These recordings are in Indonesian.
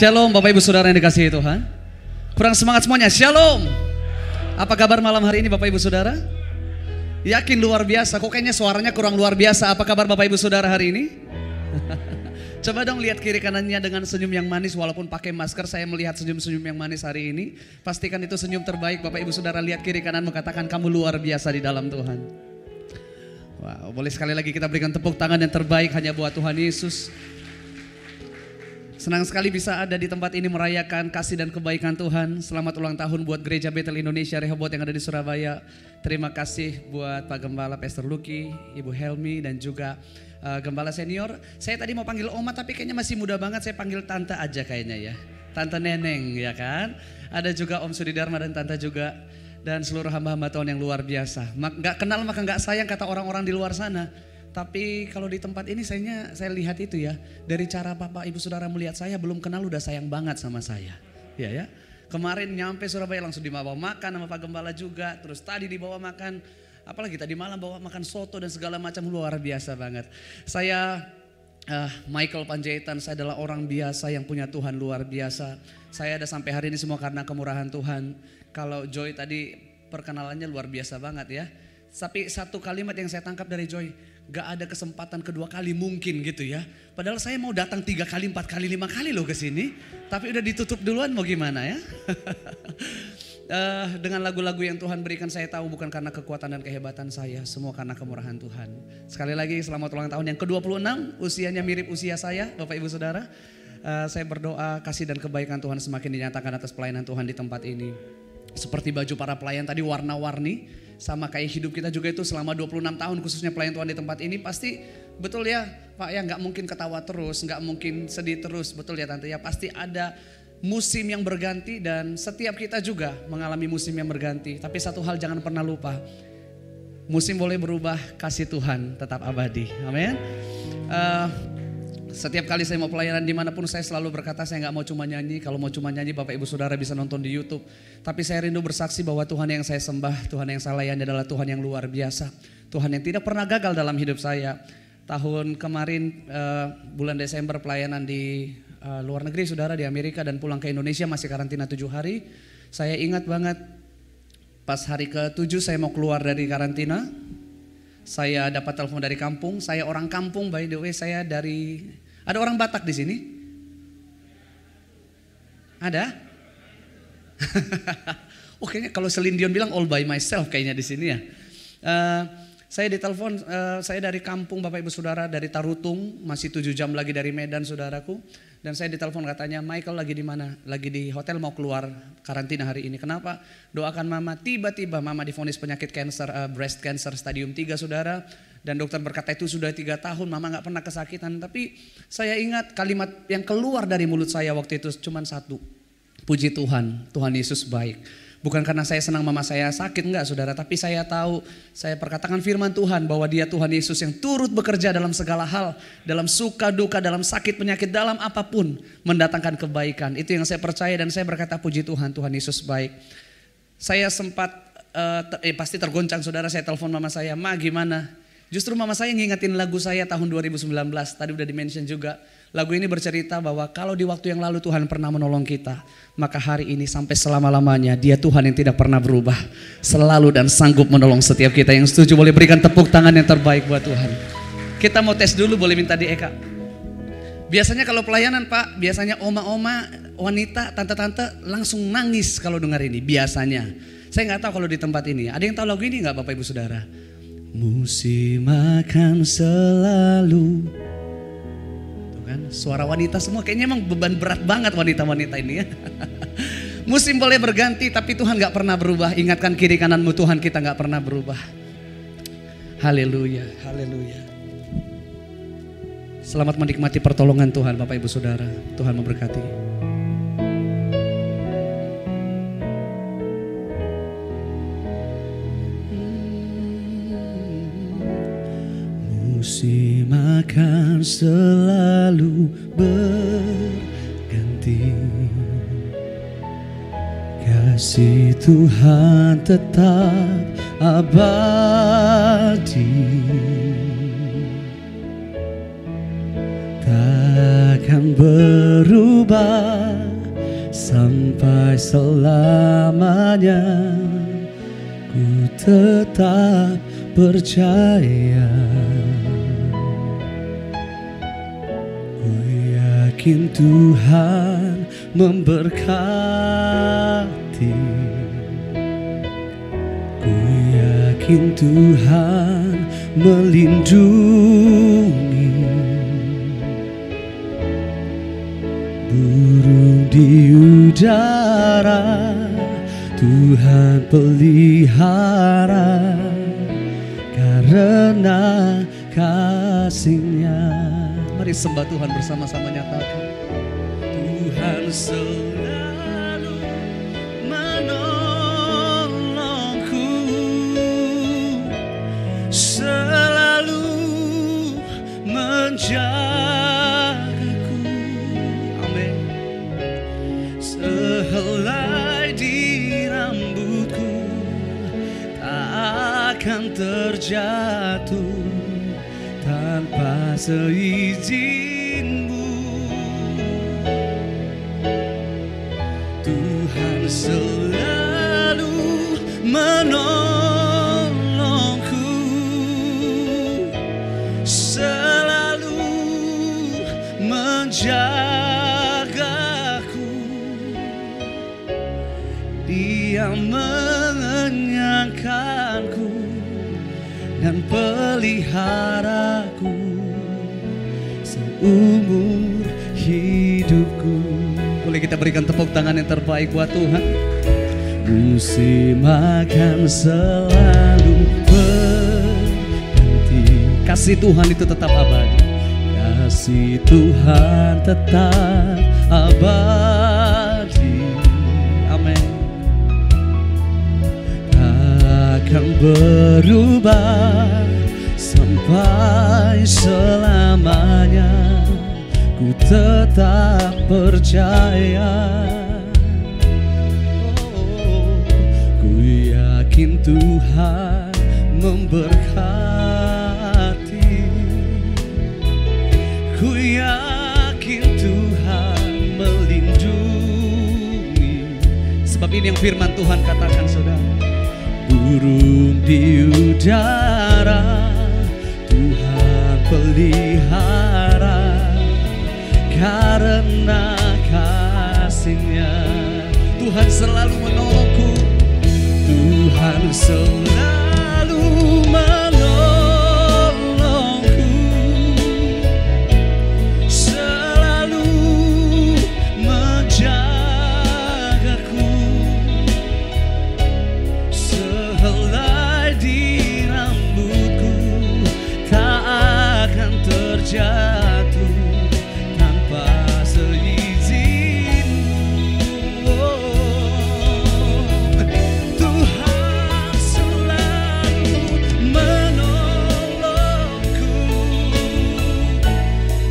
Shalom Bapak Ibu Saudara yang dikasihi Tuhan. Kurang semangat semuanya, Shalom. Apa kabar malam hari ini Bapak Ibu Saudara? Yakin luar biasa, kok kayaknya suaranya kurang luar biasa. Apa kabar Bapak Ibu Saudara hari ini? Coba dong lihat kiri kanannya dengan senyum yang manis. Walaupun pakai masker saya melihat senyum-senyum yang manis hari ini. Pastikan itu senyum terbaik. Bapak Ibu Saudara lihat kiri kanan mengatakan kamu luar biasa di dalam Tuhan. Wow, boleh sekali lagi kita berikan tepuk tangan yang terbaik hanya buat Tuhan Yesus. Senang sekali bisa ada di tempat ini merayakan kasih dan kebaikan Tuhan. Selamat ulang tahun buat Gereja Bethel Indonesia Rehoboth yang ada di Surabaya. Terima kasih buat Pak Gembala Pastor Lucky, Ibu Helmi dan juga Gembala Senior. Saya tadi mau panggil Oma tapi kayaknya masih muda banget. Saya panggil Tante aja kayaknya ya. Tante Neneng ya kan. Ada juga Om Sudi Dharma dan Tante juga. Dan seluruh hamba-hamba Tuhan yang luar biasa. Gak kenal maka gak sayang kata orang-orang di luar sana. Tapi kalau di tempat ini saya lihat itu ya. Dari cara Bapak Ibu Saudara melihat saya belum kenal udah sayang banget sama saya. Ya. Kemarin nyampe Surabaya langsung dibawa makan sama Pak Gembala juga. Terus tadi dibawa makan, apalagi tadi malam bawa makan soto dan segala macam, luar biasa banget. Saya Michael Panjaitan, saya adalah orang biasa yang punya Tuhan luar biasa. Saya ada sampai hari ini semua karena kemurahan Tuhan. Kalau Joy tadi perkenalannya luar biasa banget ya. Tapi satu kalimat yang saya tangkap dari Joy, gak ada kesempatan kedua kali mungkin gitu ya. Padahal saya mau datang 3 kali, 4 kali, 5 kali loh ke sini. Tapi udah ditutup duluan, mau gimana ya. Dengan lagu-lagu yang Tuhan berikan saya tahu bukan karena kekuatan dan kehebatan saya. Semua karena kemurahan Tuhan. Sekali lagi selamat ulang tahun yang ke-26. Usianya mirip usia saya Bapak Ibu Saudara. Saya berdoa kasih dan kebaikan Tuhan semakin dinyatakan atas pelayanan Tuhan di tempat ini. Seperti baju para pelayan tadi warna-warni. Sama kayak hidup kita juga itu selama 26 tahun khususnya pelayan Tuhan di tempat ini. Pasti betul ya Pak ya, gak mungkin ketawa terus, gak mungkin sedih terus. Betul ya Tante ya, pasti ada musim yang berganti. Dan setiap kita juga mengalami musim yang berganti. Tapi satu hal jangan pernah lupa, musim boleh berubah, kasih Tuhan tetap abadi. Amin. Setiap kali saya mau pelayanan dimanapun saya selalu berkata saya gak mau cuma nyanyi. Kalau mau cuma nyanyi Bapak Ibu Saudara bisa nonton di YouTube. Tapi saya rindu bersaksi bahwa Tuhan yang saya sembah, Tuhan yang saya layani adalah Tuhan yang luar biasa. Tuhan yang tidak pernah gagal dalam hidup saya. Tahun kemarin bulan Desember pelayanan di luar negeri Saudara, di Amerika, dan pulang ke Indonesia masih karantina 7 hari. Saya ingat banget pas hari ke-7 saya mau keluar dari karantina. Saya dapat telepon dari kampung. Saya orang kampung by the way, saya dari... Ada orang Batak di sini? Ada? Oh kayaknya kalau Celine Dion bilang all by myself kayaknya di sini ya. Saya ditelepon, saya dari kampung Bapak Ibu Saudara, dari Tarutung, masih 7 jam lagi dari Medan saudaraku. Dan saya ditelepon katanya, Michael lagi di mana? Lagi di hotel mau keluar karantina hari ini. Kenapa? Doakan mama. Tiba-tiba mama divonis penyakit cancer, breast cancer stadium 3 saudara. Dan dokter berkata itu sudah 3 tahun, mama gak pernah kesakitan. Tapi saya ingat kalimat yang keluar dari mulut saya waktu itu cuma satu. Puji Tuhan, Tuhan Yesus baik. Bukan karena saya senang mama saya sakit, enggak saudara. Tapi saya tahu, saya perkatakan firman Tuhan bahwa dia Tuhan Yesus yang turut bekerja dalam segala hal. Dalam suka duka, dalam sakit penyakit, dalam apapun mendatangkan kebaikan. Itu yang saya percaya dan saya berkata puji Tuhan, Tuhan Yesus baik. Saya sempat, pasti tergoncang saudara, saya telepon mama saya, Ma gimana? Justru mama saya ngingetin lagu saya tahun 2019, tadi udah di-mention juga. Lagu ini bercerita bahwa kalau di waktu yang lalu Tuhan pernah menolong kita, maka hari ini sampai selama-lamanya dia Tuhan yang tidak pernah berubah. Selalu dan sanggup menolong setiap kita. Yang setuju boleh berikan tepuk tangan yang terbaik buat Tuhan. Kita mau tes dulu, boleh minta di Eka. Biasanya kalau pelayanan Pak, biasanya oma-oma, wanita, tante-tante langsung nangis kalau dengar ini. Biasanya. Saya gak tahu kalau di tempat ini. Ada yang tahu lagu ini gak Bapak Ibu Saudara? Musim akan selalu. Tuh kan, suara wanita semua kayaknya emang beban berat banget wanita-wanita ini ya. Musim boleh berganti tapi Tuhan gak pernah berubah. Ingatkan kiri kananmu, Tuhan kita gak pernah berubah. Haleluya, haleluya. Selamat menikmati pertolongan Tuhan Bapak Ibu Saudara. Tuhan memberkati. Musim akan selalu berganti, kasih Tuhan tetap abadi. Tak akan berubah sampai selamanya. Ku tetap percaya. Ku yakin Tuhan memberkati. Ku yakin Tuhan melindungi. Burung di udara Tuhan pelihara karena kasih-Nya. Mari sembah Tuhan bersama-sama, nyatakan. Tuhan selalu menolongku, selalu menjagaku. Amin. Sehelai di rambutku tak akan terjatuh tanpa seizin-Mu. Tuhan selalu menolongku, selalu menjagaku. Dia mengenyangkanku dan peliharaku seumur hidupku. Boleh kita berikan tepuk tangan yang terbaik buat Tuhan. Musim akan selalu berganti. Kasih Tuhan itu tetap abadi. Kasih Tuhan tetap abadi. Amin. Takkan berubah sampai selamanya. Ku tetap percaya. Ku yakin Tuhan memberkati. Ku yakin Tuhan melindungi. Sebab ini yang firman Tuhan katakan, saudara. Burung di udara Tuhan pelihara karena kasih-Nya. Tuhan selalu menolongku. Tuhan selalu menolongku, selalu menjagaku. Sehelai di rambutku tak akan terjatuh tanpa seizin-Mu. Tuhan selalu menolongku,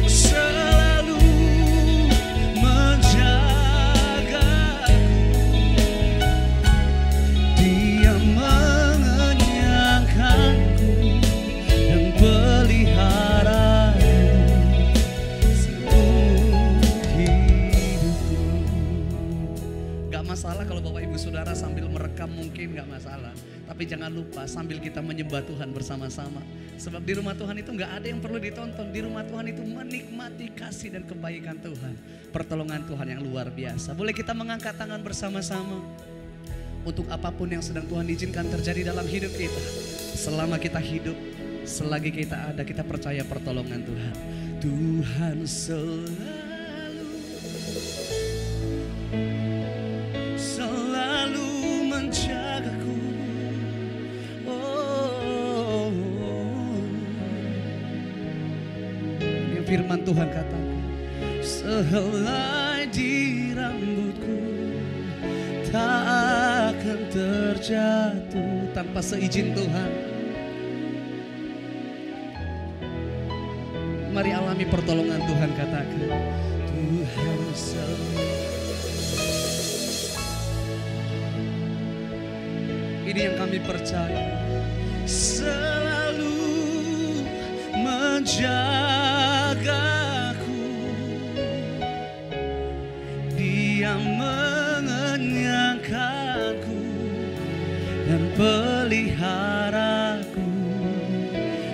selalu menjagaku. Dia mengenyangkanku dan peliharaku seumur hidupku. Gak masalah kalau Bapak Ibu Saudara sambil merekam, mungkin gak masalah. Tapi jangan lupa sambil kita menyembah Tuhan bersama-sama. Sebab di rumah Tuhan itu gak ada yang perlu ditonton. Di rumah Tuhan itu menikmati kasih dan kebaikan Tuhan. Pertolongan Tuhan yang luar biasa. Boleh kita mengangkat tangan bersama-sama. Untuk apapun yang sedang Tuhan izinkan terjadi dalam hidup kita. Selama kita hidup, selagi kita ada, kita percaya pertolongan Tuhan. Tuhan selalu menjagaku. Oh, yang firman Tuhan katakan, sehelai di rambutku tak akan terjatuh tanpa seizin Tuhan. Mari alami pertolongan Tuhan, katakan Tuhan selalu. Ini yang kami percaya, selalu menjagaku. Dia mengenyangkanku dan peliharaku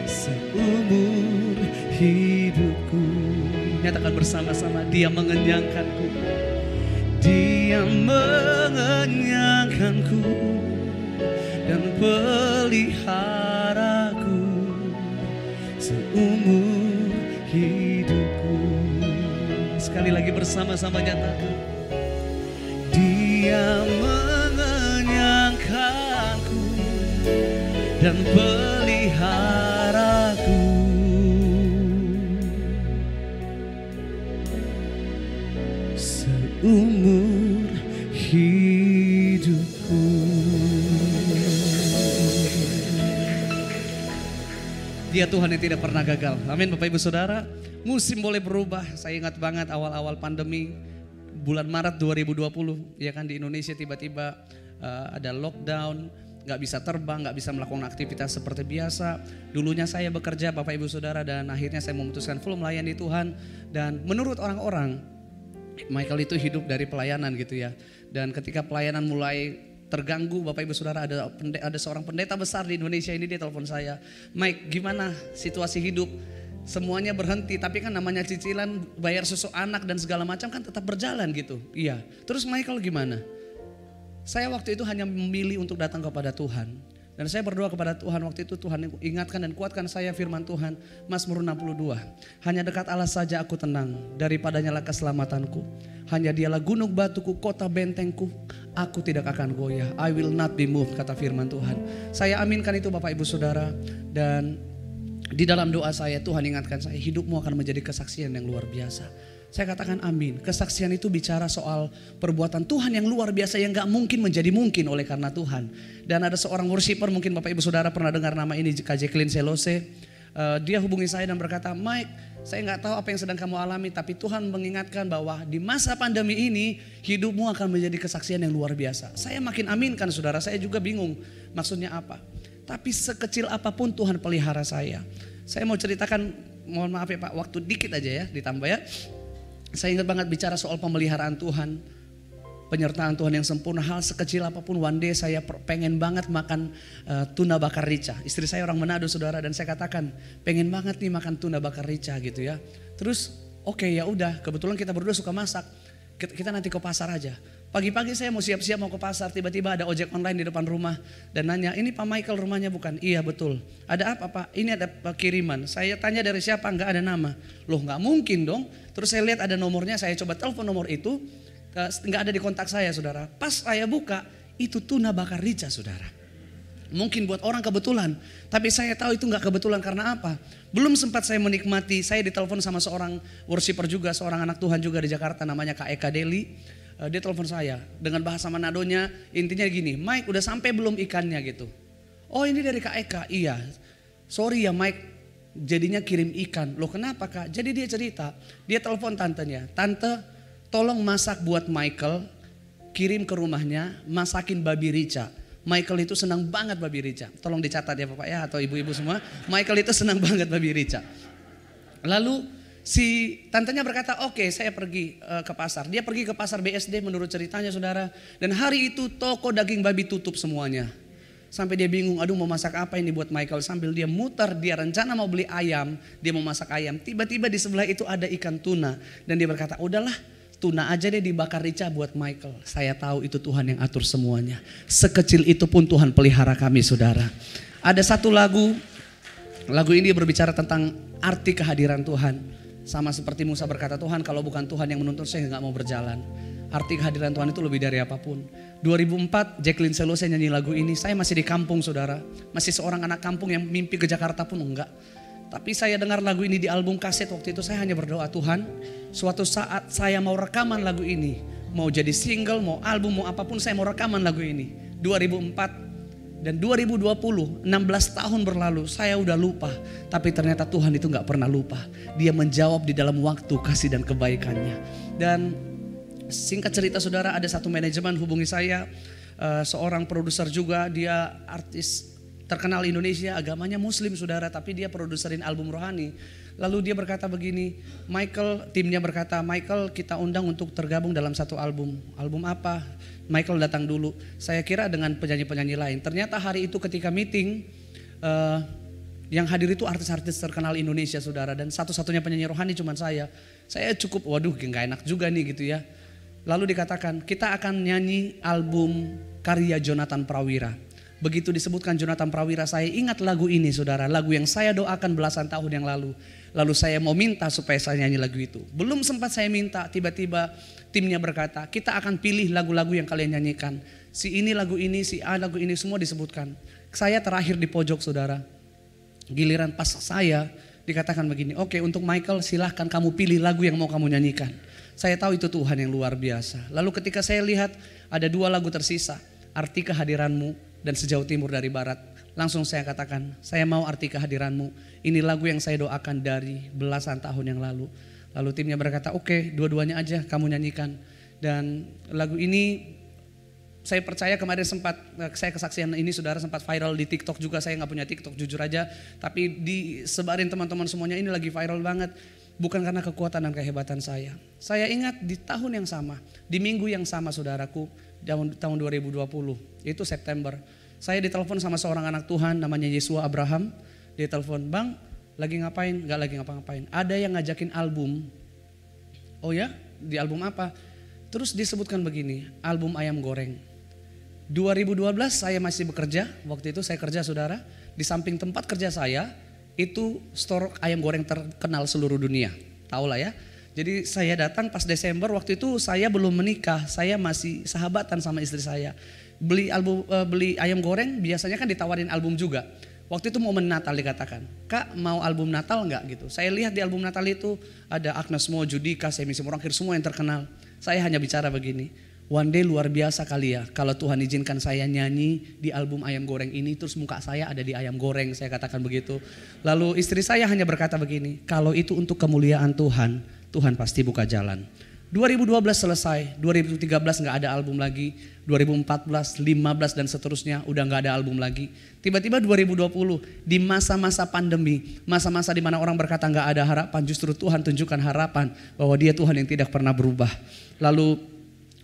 seumur hidupku. Nyatakan bersama-sama, Dia mengenyangkanku. Dia mengenyangkanku dan peliharaku seumur hidupku. Sekali lagi bersama-sama nyatakan, Dia mengenyangkanku dan peliharaku seumur hidupku. Dia Tuhan yang tidak pernah gagal. Amin Bapak Ibu Saudara. Musim boleh berubah. Saya ingat banget awal-awal pandemi bulan Maret 2020, ya kan, di Indonesia tiba-tiba ada lockdown, nggak bisa terbang, nggak bisa melakukan aktivitas seperti biasa. Dulunya saya bekerja Bapak Ibu Saudara, dan akhirnya saya memutuskan full melayani Tuhan. Dan menurut orang-orang, Michael itu hidup dari pelayanan gitu ya. Dan ketika pelayanan mulai terganggu Bapak Ibu Saudara, ada seorang pendeta besar di Indonesia ini, dia telepon saya, Mike, gimana situasi hidup? Semuanya berhenti, tapi kan namanya cicilan, bayar susu anak dan segala macam kan tetap berjalan gitu. Iya. Terus Michael gimana? Saya waktu itu hanya memilih untuk datang kepada Tuhan. Dan saya berdoa kepada Tuhan waktu itu, Tuhan ingatkan dan kuatkan saya firman Tuhan. Mazmur 62. Hanya dekat Allah saja aku tenang, daripadanya lah keselamatanku. Hanya Dialah gunung batuku, kota bentengku, aku tidak akan goyah. I will not be moved, kata firman Tuhan. Saya aminkan itu Bapak Ibu Saudara. Dan di dalam doa saya, Tuhan ingatkan saya, hidupmu akan menjadi kesaksian yang luar biasa. Saya katakan amin. Kesaksian itu bicara soal perbuatan Tuhan yang luar biasa, yang gak mungkin menjadi mungkin oleh karena Tuhan. Dan ada seorang worshiper, mungkin Bapak Ibu Saudara pernah dengar nama ini, Kak Jacqueline Selose. Dia hubungi saya dan berkata, Mike, saya gak tahu apa yang sedang kamu alami, tapi Tuhan mengingatkan bahwa di masa pandemi ini hidupmu akan menjadi kesaksian yang luar biasa. Saya makin aminkan saudara, saya juga bingung maksudnya apa. Tapi sekecil apapun Tuhan pelihara saya. Saya mau ceritakan, mohon maaf ya Pak, waktu dikit aja ya, ditambah ya. Saya ingat banget bicara soal pemeliharaan Tuhan, penyertaan Tuhan yang sempurna. Hal sekecil apapun, one day saya pengen banget makan tuna bakar rica. Istri saya orang Manado saudara, dan saya katakan pengen banget nih makan tuna bakar rica gitu ya. Terus oke, ya udah, kebetulan kita berdua suka masak. Kita nanti ke pasar aja. Pagi-pagi saya mau siap-siap mau ke pasar, tiba-tiba ada ojek online di depan rumah dan nanya, ini Pak Michael rumahnya bukan? Iya betul. Ada apa Pak? Ini ada kiriman. Saya tanya dari siapa? Enggak ada nama. Loh nggak mungkin dong. Terus saya lihat ada nomornya, saya coba telepon nomor itu, nggak ada di kontak saya saudara. Pas saya buka, itu tuna bakar rica saudara. Mungkin buat orang kebetulan, tapi saya tahu itu nggak kebetulan. Karena apa? Belum sempat saya menikmati, saya ditelepon sama seorang worshiper juga, seorang anak Tuhan juga di Jakarta, namanya Kak Eka Deli. Dia telepon saya dengan bahasa Manadonya, intinya gini, Mike udah sampai belum ikannya gitu. Oh ini dari Kak Eka, iya. Sorry ya Mike, jadinya kirim ikan. Loh kenapa Kak? Jadi dia cerita, dia telepon tantenya, tante tolong masak buat Michael, kirim ke rumahnya, masakin babi rica. Michael itu senang banget babi rica. Tolong dicatat ya Bapak ya, atau ibu-ibu semua. Michael itu senang banget babi rica. Lalu si tantenya berkata, oke, saya pergi ke pasar. Dia pergi ke pasar BSD menurut ceritanya saudara. Dan hari itu toko daging babi tutup semuanya. Sampai dia bingung, aduh mau masak apa ini buat Michael. Sambil dia muter, dia rencana mau beli ayam, dia mau masak ayam. Tiba-tiba di sebelah itu ada ikan tuna. Dan dia berkata, udahlah tuna aja deh dibakar rica buat Michael. Saya tahu itu Tuhan yang atur semuanya. Sekecil itu pun Tuhan pelihara kami saudara. Ada satu lagu ini berbicara tentang arti kehadiran Tuhan. Sama seperti Musa berkata, Tuhan kalau bukan Tuhan yang menuntun saya gak mau berjalan. Arti kehadiran Tuhan itu lebih dari apapun. 2004 Jacqueline Selose nyanyi lagu ini. Saya masih di kampung saudara. Masih seorang anak kampung yang mimpi ke Jakarta pun enggak. Tapi saya dengar lagu ini di album kaset waktu itu. Saya hanya berdoa, Tuhan suatu saat saya mau rekaman lagu ini. Mau jadi single, mau album, mau apapun, saya mau rekaman lagu ini. 2004 dan 2020, 16 tahun berlalu, saya udah lupa. Tapi ternyata Tuhan itu gak pernah lupa. Dia menjawab di dalam waktu kasih dan kebaikannya. Dan singkat cerita saudara, ada satu manajemen hubungi saya. Seorang produser juga, dia artis terkenal Indonesia, agamanya muslim saudara. Tapi dia produserin album rohani. Lalu dia berkata begini, Michael, timnya berkata, Michael kita undang untuk tergabung dalam satu album. Album apa? Michael datang dulu. Saya kira dengan penyanyi-penyanyi lain. Ternyata hari itu ketika meeting, yang hadir itu artis-artis terkenal Indonesia saudara. Dan satu-satunya penyanyi rohani cuma saya. Saya cukup, waduh gak enak juga nih gitu ya. Lalu dikatakan, kita akan nyanyi album karya Jonathan Prawira. Begitu disebutkan Jonathan Prawira, saya ingat lagu ini saudara. Lagu yang saya doakan belasan tahun yang lalu. Lalu saya mau minta supaya saya nyanyi lagu itu. Belum sempat saya minta, tiba-tiba timnya berkata, kita akan pilih lagu-lagu yang kalian nyanyikan. Si ini lagu ini, si A lagu ini, semua disebutkan. Saya terakhir di pojok saudara. Giliran pas saya dikatakan begini, oke untuk Michael silahkan kamu pilih lagu yang mau kamu nyanyikan. Saya tahu itu Tuhan yang luar biasa. Lalu ketika saya lihat ada 2 lagu tersisa, Arti Kehadiranmu dan Sejauh Timur dari Barat. Langsung saya katakan, saya mau Arti Kehadiranmu. Ini lagu yang saya doakan dari belasan tahun yang lalu. Lalu timnya berkata, oke, dua-duanya aja kamu nyanyikan. Dan lagu ini saya percaya kemarin sempat, saya kesaksian ini saudara sempat viral di TikTok juga. Saya gak punya TikTok jujur aja. Tapi disebarin teman-teman semuanya, ini lagi viral banget. Bukan karena kekuatan dan kehebatan saya. Saya ingat di tahun yang sama, di minggu yang sama saudaraku, tahun 2020, itu September. Saya ditelepon sama seorang anak Tuhan namanya Yesua Abraham. Dia telepon, bang lagi ngapain? Gak lagi ngapa-ngapain. Ada yang ngajakin album. Oh ya? Di album apa? Terus disebutkan begini, album Ayam Goreng. 2012 saya masih bekerja, waktu itu saya kerja saudara. Di samping tempat kerja saya, itu store ayam goreng terkenal seluruh dunia. Tahu lah ya. Jadi saya datang pas Desember, waktu itu saya belum menikah, saya masih sahabatan sama istri saya. Beli ayam goreng biasanya kan ditawarin album juga. Waktu itu momen Natal dikatakan, Kak mau album Natal enggak gitu. Saya lihat di album Natal itu ada Agnes Mo, Judika, Semi Simorangkir, semua yang terkenal. Saya hanya bicara begini, one day luar biasa kali ya kalau Tuhan izinkan saya nyanyi di album Ayam Goreng ini, terus muka saya ada di ayam goreng, saya katakan begitu. Lalu istri saya hanya berkata begini, kalau itu untuk kemuliaan Tuhan, Tuhan pasti buka jalan. 2012 selesai, 2013 gak ada album lagi, 2014, 15 dan seterusnya udah gak ada album lagi. Tiba-tiba 2020 di masa-masa pandemi, masa-masa di mana orang berkata gak ada harapan, justru Tuhan tunjukkan harapan bahwa Dia Tuhan yang tidak pernah berubah. Lalu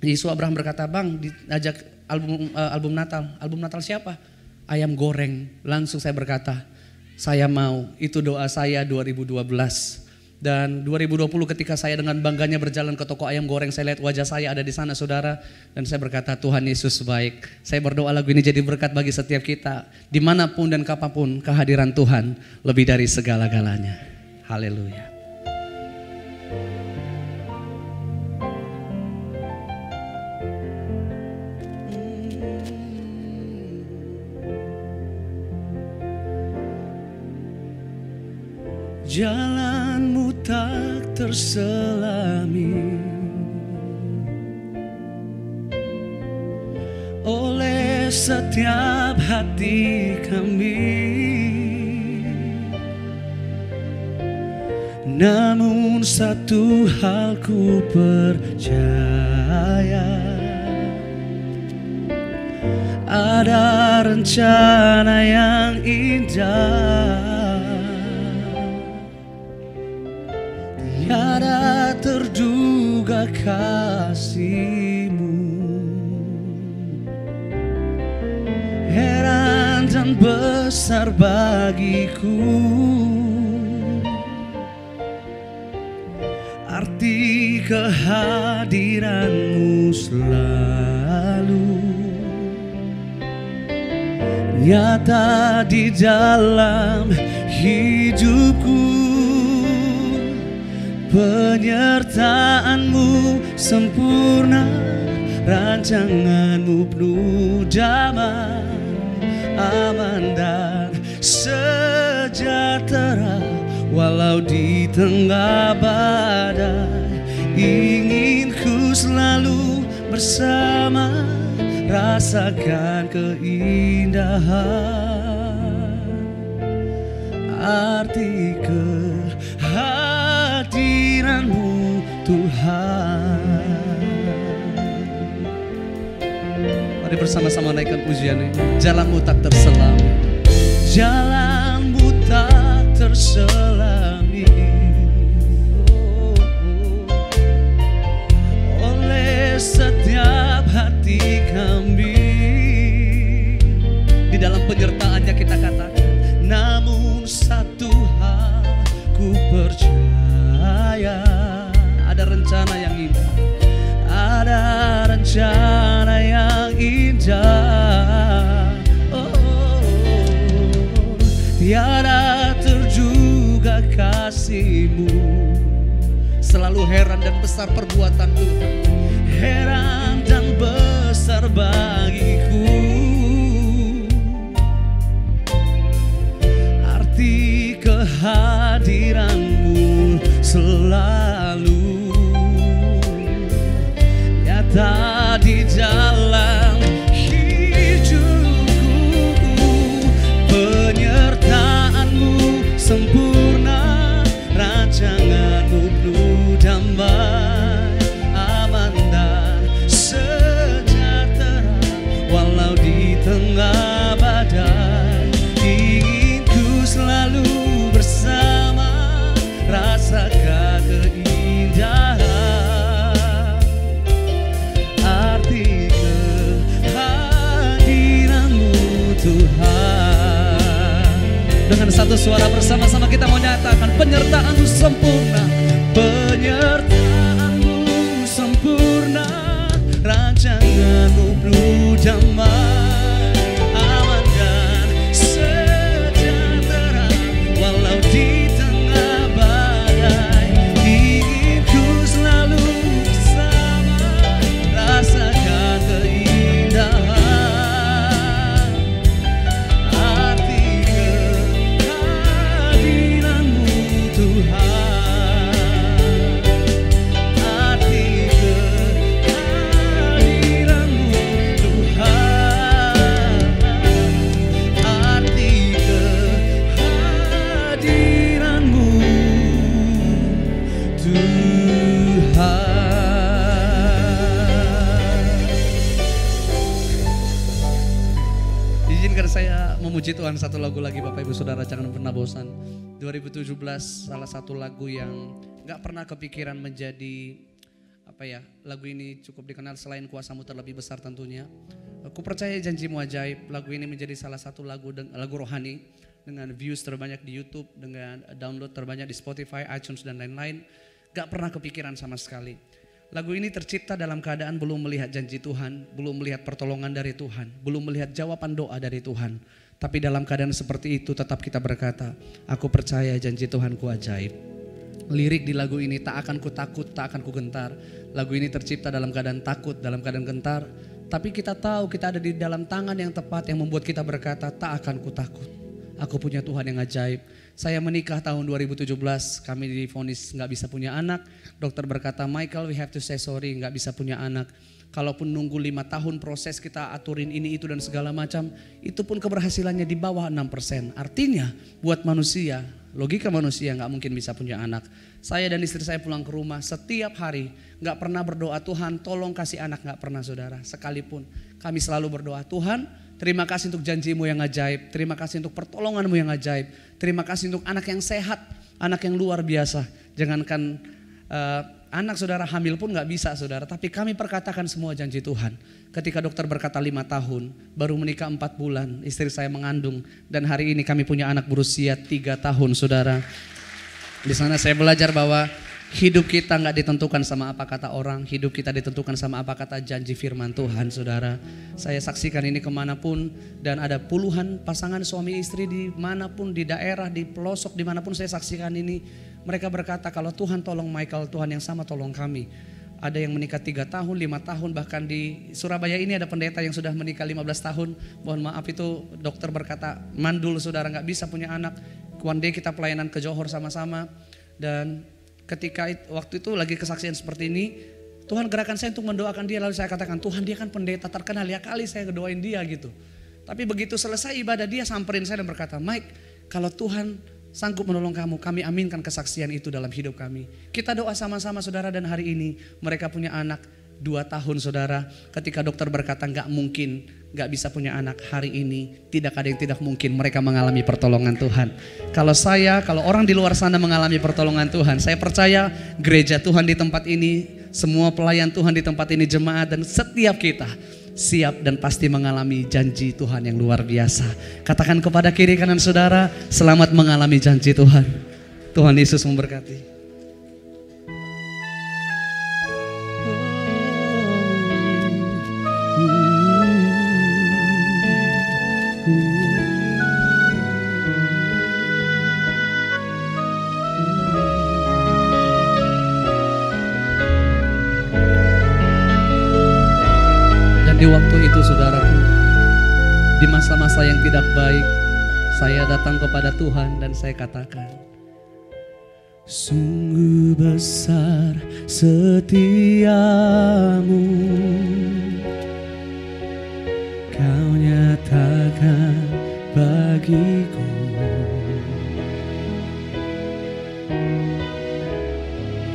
Yesua Abraham berkata, bang diajak album Natal siapa? Ayam Goreng. Langsung saya berkata, saya mau, itu doa saya 2012. Dan 2020 ketika saya dengan bangganya berjalan ke toko ayam goreng, saya lihat wajah saya ada di sana saudara. Dan saya berkata, Tuhan Yesus baik. Saya berdoa lagu ini jadi berkat bagi setiap kita. Dimanapun dan kapanpun kehadiran Tuhan lebih dari segala-galanya. Haleluya. Jalanmu tak terselami oleh setiap hati kami, namun satu hal ku percaya, ada rencana yang indah. Tiada terduga kasih-Mu, heran dan besar bagiku, arti kehadiran-Mu selalu nyata di dalam hidupku. Penyertaan-Mu sempurna, rancangan-Mu penuh damai, aman dan sejahtera. Walau di tengah badai, ingin ku selalu bersama, rasakan keindahan, arti kehadiran-Mu Tuhan. Mari bersama-sama naikkan pujiannya. Jalan-Mu tak terselami, jalan-Mu tak terselami, dan besar perbuatan Tuhan. Heran dan besar bagiku arti kehadiranmu selalu nyata di dalam hidupku. Penyertaanmu sempurna, rancanganmu penuh damai, aman dan sejahtera. Walau di tengah badai, ingin ku selalu bersama, rasakan keindahan arti kehadiranmu Tuhan. Dengan satu suara bersama-sama kita mau nyatakan, penyertaanmu sempurna, penyertaanmu sempurna, rancanganmu penuh damai, aman dan sejahtera. Walau di tengah badai, ingin ku selalu bersama, rasakan keindahan arti kehadiranmu Tuhan, arti kehadiranmu Tuhan, arti kehadiranmu Tuhan. Izinkan saya memuji Tuhan satu lagu lagi Bapak Ibu Saudara, jangan pernah bosan. 2017 salah satu lagu yang gak pernah kepikiran menjadi lagu ini cukup dikenal selain kuasamu terlebih besar tentunya. Aku percaya janjimu ajaib, lagu ini menjadi salah satu lagu rohani dengan views terbanyak di YouTube, dengan download terbanyak di Spotify, iTunes dan lain-lain. Gak pernah kepikiran sama sekali. Lagu ini tercipta dalam keadaan belum melihat janji Tuhan, belum melihat pertolongan dari Tuhan, belum melihat jawaban doa dari Tuhan. Tapi dalam keadaan seperti itu tetap kita berkata, aku percaya janji Tuhanku ajaib. Lirik di lagu ini, tak akan ku takut, tak akan ku gentar. Lagu ini tercipta dalam keadaan takut, dalam keadaan gentar. Tapi kita tahu kita ada di dalam tangan yang tepat yang membuat kita berkata, tak akan ku takut. Aku punya Tuhan yang ajaib. Saya menikah tahun 2017, kami divonis gak bisa punya anak. Dokter berkata, Michael, we have to say sorry, gak bisa punya anak. Kalaupun nunggu 5 tahun proses kita aturin ini itu dan segala macam, itu pun keberhasilannya di bawah 6%. Artinya buat manusia, logika manusia gak mungkin bisa punya anak. Saya dan istri saya pulang ke rumah setiap hari, gak pernah berdoa, Tuhan tolong kasih anak, gak pernah saudara. Sekalipun kami selalu berdoa, Tuhan terima kasih untuk janjimu yang ajaib, terima kasih untuk pertolonganmu yang ajaib, terima kasih untuk anak yang sehat, anak yang luar biasa. Jangankan anak saudara hamil pun gak bisa saudara, tapi kami perkatakan semua janji Tuhan. Ketika dokter berkata 5 tahun, baru menikah 4 bulan, istri saya mengandung, dan hari ini kami punya anak berusia 3 tahun saudara. Di sana saya belajar bahwa hidup kita gak ditentukan sama apa kata orang, hidup kita ditentukan sama apa kata janji firman Tuhan saudara. Saya saksikan ini kemanapun, dan ada puluhan pasangan suami istri dimanapun, di daerah, di pelosok, dimanapun saya saksikan ini. Mereka berkata, kalau Tuhan tolong Michael, Tuhan yang sama tolong kami. Ada yang menikah 3 tahun, 5 tahun, bahkan di Surabaya ini ada pendeta yang sudah menikah 15 tahun. Mohon maaf itu dokter berkata, mandul saudara gak bisa punya anak. One day kita pelayanan ke Johor sama-sama, dan ketika waktu itu lagi kesaksian seperti ini, Tuhan gerakan saya untuk mendoakan dia. Lalu saya katakan, Tuhan dia kan pendeta terkenal, ya kali saya ngedoain dia gitu. Tapi begitu selesai ibadah, dia samperin saya dan berkata, Mike, kalau Tuhan sanggup menolong kamu, kami aminkan kesaksian itu dalam hidup kami. Kita doa sama-sama saudara, dan hari ini mereka punya anak 2 tahun saudara. Ketika dokter berkata gak mungkin, gak bisa punya anak, hari ini tidak ada yang tidak mungkin, mereka mengalami pertolongan Tuhan. Kalau orang di luar sana mengalami pertolongan Tuhan, saya percaya gereja Tuhan di tempat ini, semua pelayan Tuhan di tempat ini, jemaat dan setiap kita siap dan pasti mengalami janji Tuhan yang luar biasa. Katakan kepada kiri kanan saudara, selamat mengalami janji Tuhan. Tuhan Yesus memberkati. Di waktu itu saudaraku, di masa-masa yang tidak baik, saya datang kepada Tuhan dan saya katakan, sungguh besar setiamu, Kau nyatakan bagiku.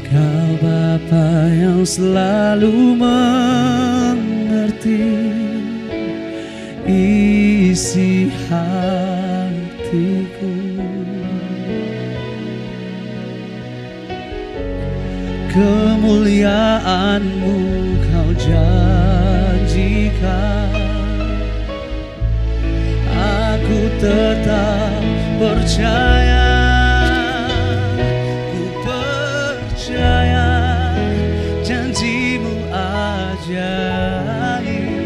Kau Bapa yang selalu mengerti isi hatiku. Kemuliaan-Mu Kau janjikan, aku tetap percaya, ku percaya janji-Mu ajaib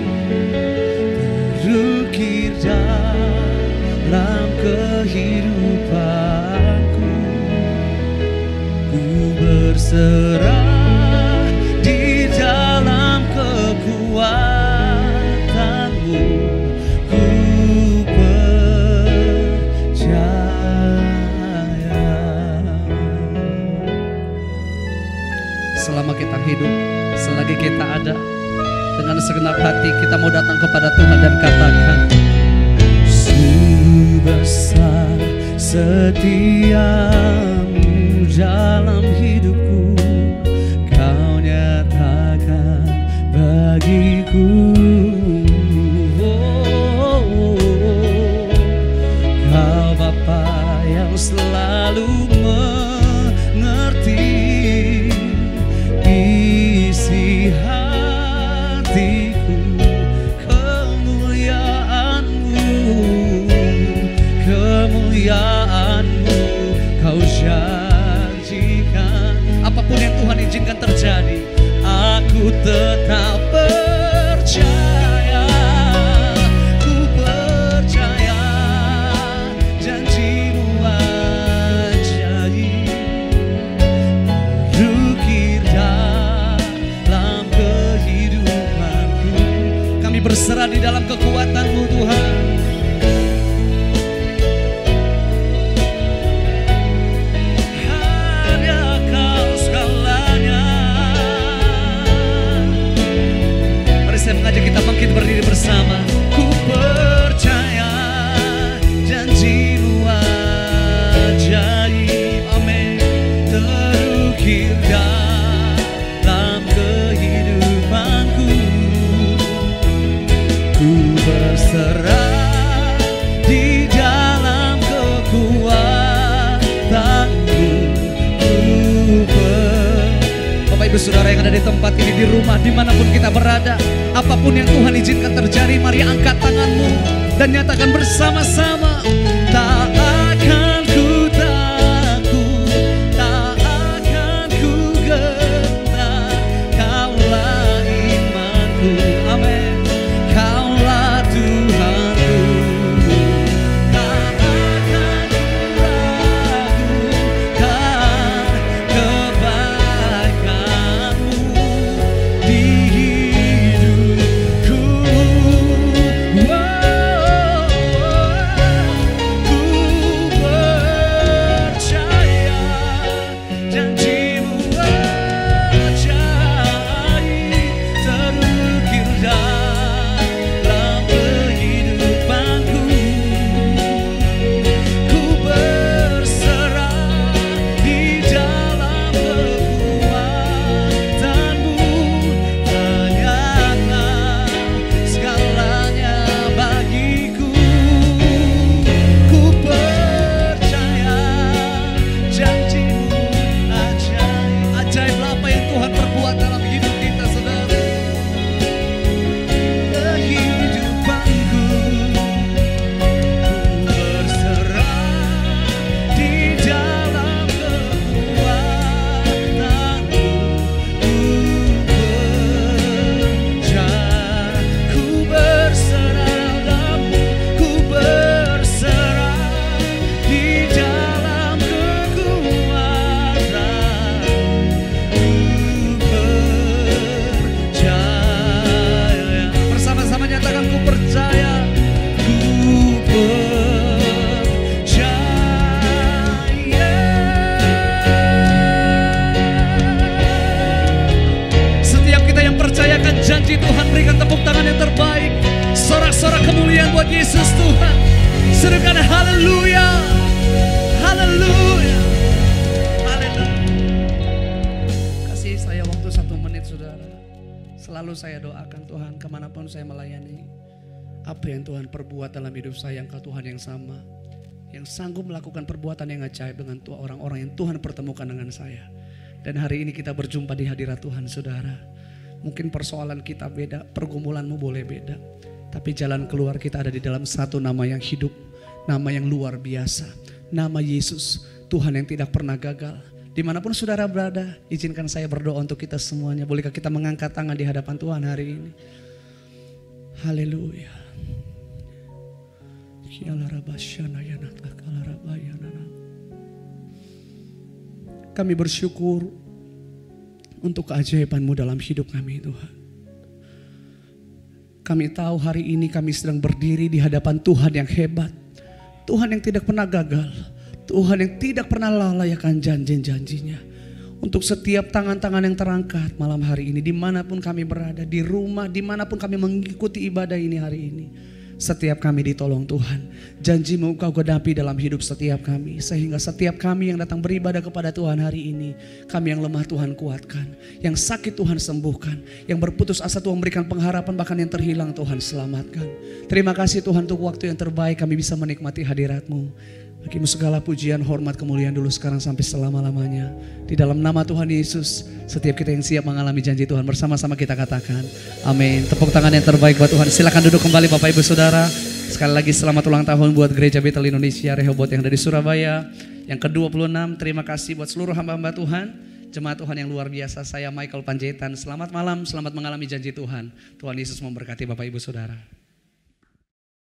terukir dalam kehidupanku. Ku berserah di dalam kekuatan-Mu, ku percaya. Selama kita hidup, selagi kita ada, dengan segenap hati kita mau datang kepada Tuhan dan katakan, sungguh besar setiamu dalam hidupku, Kau nyatakan bagiku. Kau Bapa yang selalu mengerti isi hatiku. Kemuliaan-Mu Kau janjikan. Apapun yang Tuhan izinkan terjadi, aku tetap percaya, ku percaya janji-Mu ajaib terukir dalam kehidupanku. Kami berserah di dalam kekuatan-Mu Tuhan. Saya mengajak kita bangkit berdiri bersama. Ku percaya janji-Mu ajaib, amin, terukir dalam kehidupanku. Ku berserah di dalam kekuatan-Mu, Bapak Ibu Saudara yang ada di tempat ini, di rumah, dimanapun kita berada, apapun yang Tuhan izinkan terjadi, mari angkat tanganmu dan nyatakan bersama-sama, tak akan ku takut, tak akan ku gentar, Kaulah imanku, amin, Kaulah Tuhanku. Tak akan ku ragukan kebaikan-Mu di hidupku. janji Tuhan. Berikan tepuk tangan yang terbaik. Sorak-sorak kemuliaan buat Yesus Tuhan. Serukan haleluya. Haleluya. Haleluya. Kasih saya waktu 1 menit saudara. Selalu saya doakan Tuhan kemanapun saya melayani. Apa yang Tuhan perbuat dalam hidup saya, Engkau Tuhan yang sama. Yang sanggup melakukan perbuatan yang ajaib dengan orang-orang yang Tuhan pertemukan dengan saya. Dan hari ini kita berjumpa di hadirat Tuhan saudara. Mungkin persoalan kita beda, pergumulanmu boleh beda. Tapi jalan keluar kita ada di dalam satu nama yang hidup. Nama yang luar biasa. Nama Yesus, Tuhan yang tidak pernah gagal. Dimanapun saudara berada, izinkan saya berdoa untuk kita semuanya. Bolehkah kita mengangkat tangan di hadapan Tuhan hari ini? Haleluya. Kami bersyukur untuk keajaiban-Mu dalam hidup kami Tuhan. Kami tahu hari ini kami sedang berdiri di hadapan Tuhan yang hebat. Tuhan yang tidak pernah gagal. Tuhan yang tidak pernah lalai akan janji-janjinya. Untuk setiap tangan-tangan yang terangkat malam hari ini, dimanapun kami berada, di rumah, dimanapun kami mengikuti ibadah ini hari ini. Setiap kami ditolong Tuhan. Janji-Mu Engkau genapi dalam hidup setiap kami. Sehingga setiap kami yang datang beribadah kepada Tuhan hari ini, kami yang lemah Tuhan kuatkan. Yang sakit Tuhan sembuhkan. Yang berputus asa Tuhan berikan pengharapan, bahkan yang terhilang Tuhan selamatkan. Terima kasih Tuhan untuk waktu yang terbaik kami bisa menikmati hadirat-Mu. Bagi-Mu segala pujian, hormat, kemuliaan dulu sekarang sampai selama-lamanya. Di dalam nama Tuhan Yesus, setiap kita yang siap mengalami janji Tuhan, bersama-sama kita katakan amin. Tepuk tangan yang terbaik buat Tuhan. Silakan duduk kembali Bapak Ibu Saudara. Sekali lagi selamat ulang tahun buat Gereja Bethel Indonesia Rehoboth yang dari Surabaya. Yang ke-26, terima kasih buat seluruh hamba-hamba Tuhan. Jemaat Tuhan yang luar biasa, saya Michael Panjaitan. Selamat malam, selamat mengalami janji Tuhan. Tuhan Yesus memberkati Bapak Ibu Saudara.